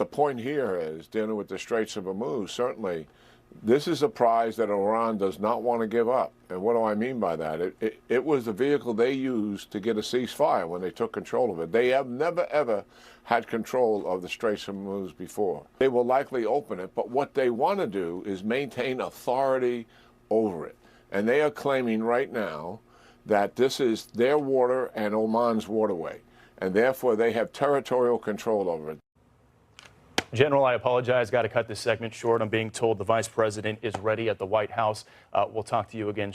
the point here is, dealing with the Straits of Hormuz, certainly this is a prize that Iran does not want to give up. And what do I mean by that? It was the vehicle they used to get a ceasefire when they took control of it. They have never, ever had control of the Straits of Hormuz before. They will likely open it, but what they want to do is maintain authority over it. And they are claiming right now that this is their water and Oman's waterway, and therefore they have territorial control over it. General, I apologize. Got to cut this segment short. I'm being told the vice president is ready at the White House. We'll talk to you again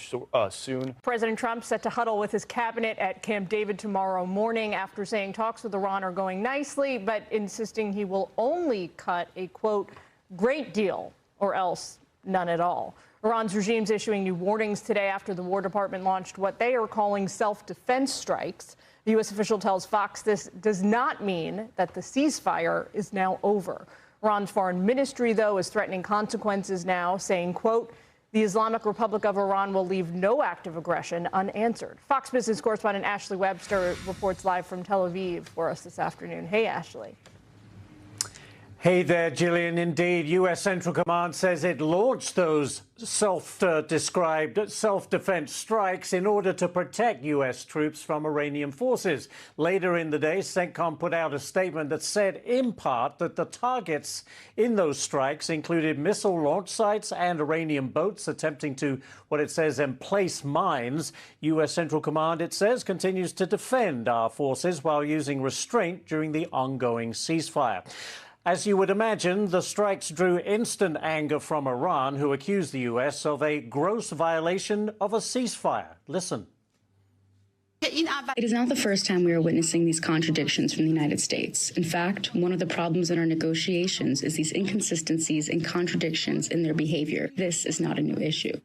soon. President Trump set to huddle with his cabinet at Camp David tomorrow morning after saying talks with Iran are going nicely, but insisting he will only cut a, quote, great deal or else none at all. Iran's regime's issuing new warnings today after the War Department launched what they are calling self-defense strikes. The U.S. official tells Fox this does not mean that the ceasefire is now over. Iran's foreign ministry, though, is threatening consequences now, saying, quote, the Islamic Republic of Iran will leave no act of aggression unanswered. Fox Business correspondent Ashley Webster reports live from Tel Aviv for us this afternoon. Hey, Ashley. Hey there, Gillian. Indeed, U.S. Central Command says it launched those self-described self-defense strikes in order to protect U.S. troops from Iranian forces. Later in the day, CENTCOM put out a statement that said, in part, that the targets in those strikes included missile launch sites and Iranian boats attempting to, what it says, emplace mines. U.S. Central Command, it says, continues to defend our forces while using restraint during the ongoing ceasefire. As you would imagine, the strikes drew instant anger from Iran, who accused the U.S. of a gross violation of a ceasefire. Listen. It is not the first time we are witnessing these contradictions from the United States. In fact, one of the problems in our negotiations is these inconsistencies and contradictions in their behavior. This is not a new issue.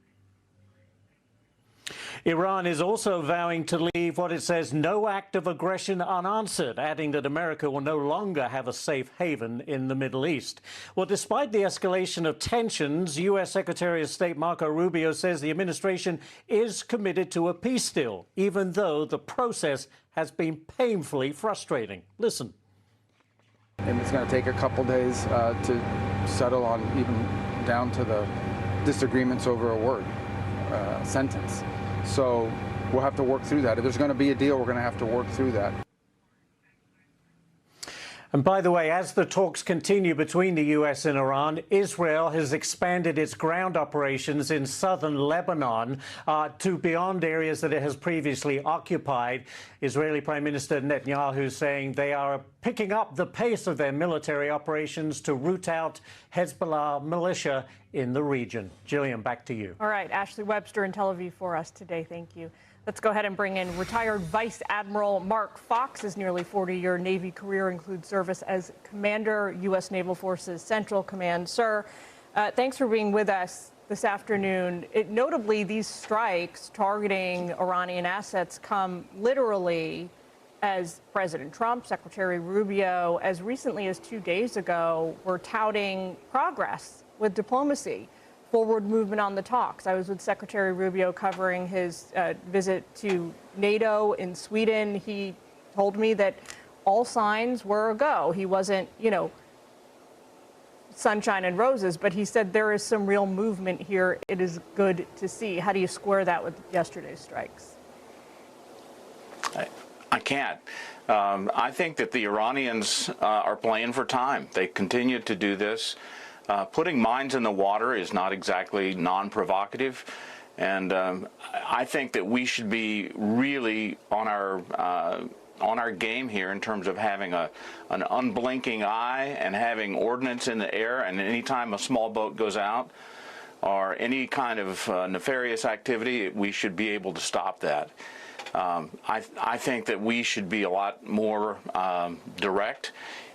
Iran is also vowing to leave what it says no act of aggression unanswered, adding that America will no longer have a safe haven in the Middle East. Well, despite the escalation of tensions, U.S. Secretary of State Marco Rubio says the administration is committed to a peace deal, even though the process has been painfully frustrating. Listen. And it's going to take a couple days to settle on even down to the disagreements over a word, sentence. So we'll have to work through that. If there's going to be a deal, we're going to have to work through that. And by the way, as the talks continue between the U.S. and Iran, Israel has expanded its ground operations in southern Lebanon to beyond areas that it has previously occupied. Israeli Prime Minister Netanyahu saying they are picking up the pace of their military operations to root out Hezbollah militia in the region. Gillian, back to you. All right, Ashley Webster in Tel Aviv for us today. Thank you. Let's go ahead and bring in retired Vice Admiral Mark Fox. His nearly 40-year Navy career includes service as Commander, U.S. Naval Forces Central Command. Sir, thanks for being with us this afternoon. Notably, these strikes targeting Iranian assets come literally as President Trump, Secretary Rubio, as recently as 2 days ago, were touting progress with diplomacy. Forward movement on the talks. I was with Secretary Rubio covering his visit to NATO in Sweden. He told me that all signs were a go. He wasn't, sunshine and roses, but he said there is some real movement here. It is good to see. How do you square that with yesterday's strikes? I can't. I think that the Iranians are playing for time. They continue to do this. Putting mines in the water is not exactly non-provocative, and I think that we should be really on our game here in terms of having an unblinking eye and having ordnance in the air, and anytime a small boat goes out or any kind of nefarious activity, we should be able to stop that. I think that we should be a lot more direct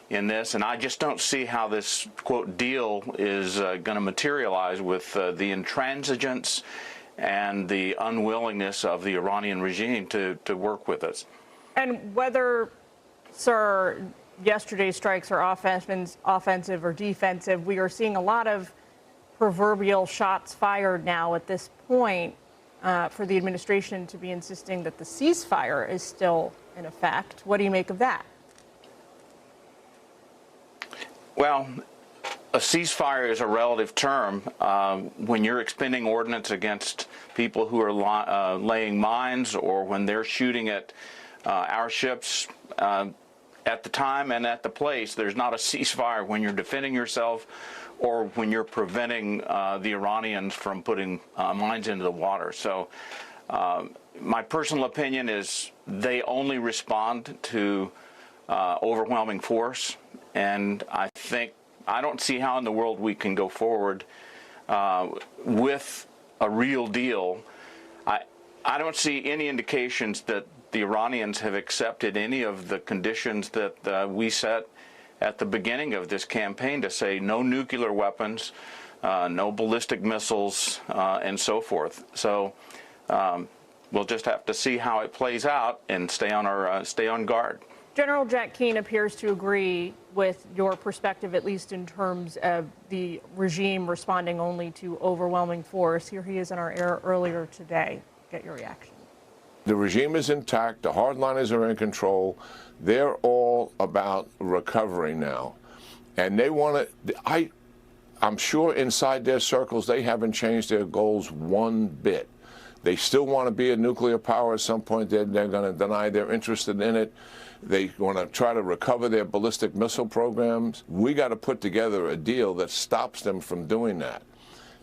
in this, and I just don't see how this, quote, deal is going to materialize with the intransigence and the unwillingness of the Iranian regime to work with us. And whether, sir, yesterday's strikes are offensive or defensive, we are seeing a lot of proverbial shots fired now at this point for the administration to be insisting that the ceasefire is still in effect. What do you make of that? Well, a ceasefire is a relative term. When you're expending ordnance against people who are laying mines, or when they're shooting at our ships at the time and at the place, there's not a ceasefire when you're defending yourself or when you're preventing the Iranians from putting mines into the water. So my personal opinion is they only respond to overwhelming force, and I don't see how in the world we can go forward with a real deal. I don't see any indications that the Iranians have accepted any of the conditions that we set at the beginning of this campaign, to say no nuclear weapons, no ballistic missiles, and so forth. So we'll just have to see how it plays out and stay on guard. General Jack Keane appears to agree with your perspective, at least in terms of the regime responding only to overwhelming force. Here he is in our air earlier today. Get your reaction. The regime is intact. The hardliners are in control. They're all about recovery now. And they want to, I'm sure inside their circles, they haven't changed their goals one bit. They still want to be a nuclear power at some point. They're going to deny they're interested in it. They want to try to recover their ballistic missile programs. We got to put together a deal that stops them from doing that.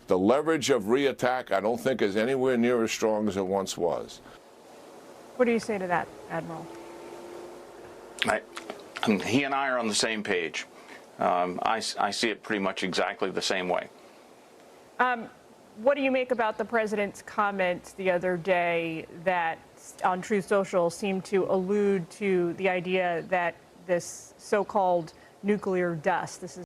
The leverage of reattack, I don't think, is anywhere near as strong as it once was. What do you say to that, Admiral? He and I are on the same page. I see it pretty much exactly the same way. What do you make about the president's comments the other day that on Truth Social seemed to allude to the idea that this so-called nuclear dust, this is